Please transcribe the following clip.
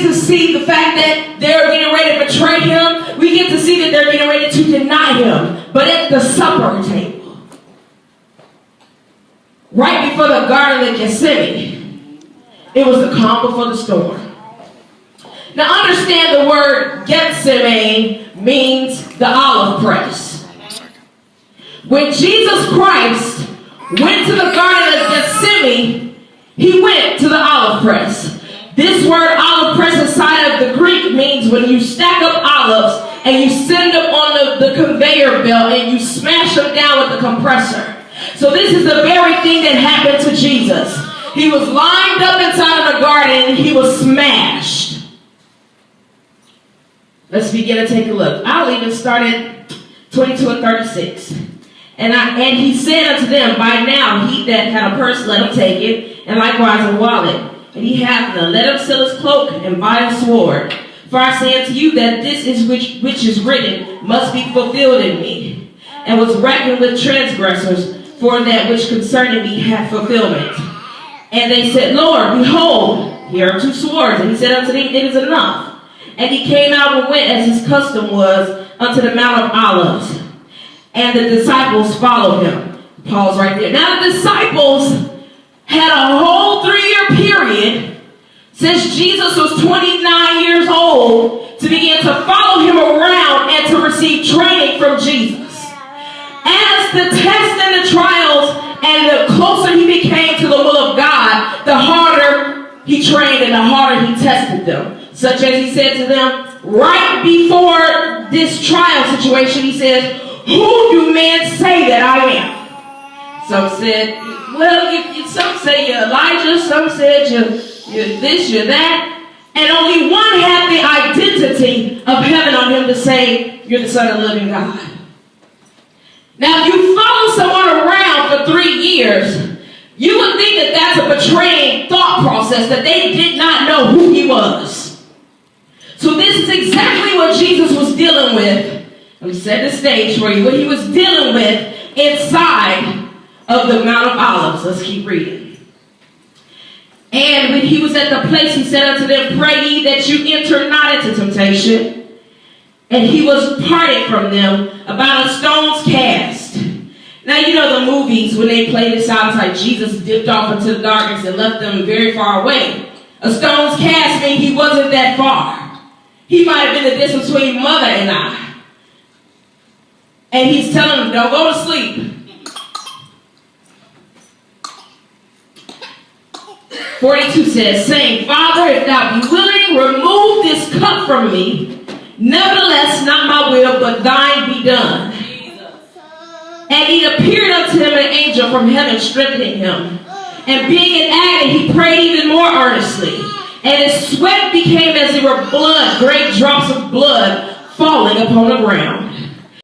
to see the fact that they're getting ready to betray him. We get to see that they're getting ready to deny him. But at the supper table, right before the Garden of Gethsemane, it was the calm before the storm. Now understand the word Gethsemane means the olive press. When Jesus Christ went to the Garden of Gethsemane, he went to the olive press. This word olive press inside of the Greek means when you stack up olives and you send them on the conveyor belt and you smash them down with the compressor. So this is the very thing that happened to Jesus. He was lined up inside of the garden and he was smashed. Let's begin to take a look. I'll even start at 22 and 36. And he said unto them, by now he that had a purse, let him take it, and likewise a wallet. And he hath none, let him sell his cloak and buy a sword. For I say unto you that this is which is written must be fulfilled in me. And was reckoned with transgressors, for that which concerning me hath fulfillment. And they said, Lord, behold, here are 2 swords. And he said unto them, it is enough. And he came out and went as his custom was unto the Mount of Olives. And the disciples followed him. Pause right there. Now the disciples had a whole 3-year period since Jesus was 29 years old to begin to follow him around and to receive training from Jesus. As the tests and the trials and the closer he became to the will of God, the harder he trained and the harder he tested them. Such as he said to them, right before this trial situation, he says, who do men say that I am? Some said, well, some say you're Elijah, some said you're this, you're that. And only one had the identity of heaven on him to say, you're the Son of the living God. Now, if you follow someone around for 3 years, you would think that that's a betraying thought process, that they did not know who he was. So this is exactly what Jesus was dealing with. Let me set the stage for you. What he was dealing with inside of the Mount of Olives. Let's keep reading. And when he was at the place, he said unto them, pray ye that you enter not into temptation. And he was parted from them about a stone's cast. Now, you know the movies, when they play this out, it's like Jesus dipped off into the darkness and left them very far away. A stone's cast means he wasn't that far. He might have been the distance between mother and I. And he's telling them, don't go to sleep. 42 says, saying, Father, if thou be willing, remove this cup from me. Nevertheless, not my will, but thine be done. And it appeared unto him an angel from heaven, strengthening him. And being in agony, he prayed even more earnestly. And his sweat became as it were blood, great drops of blood falling upon the ground.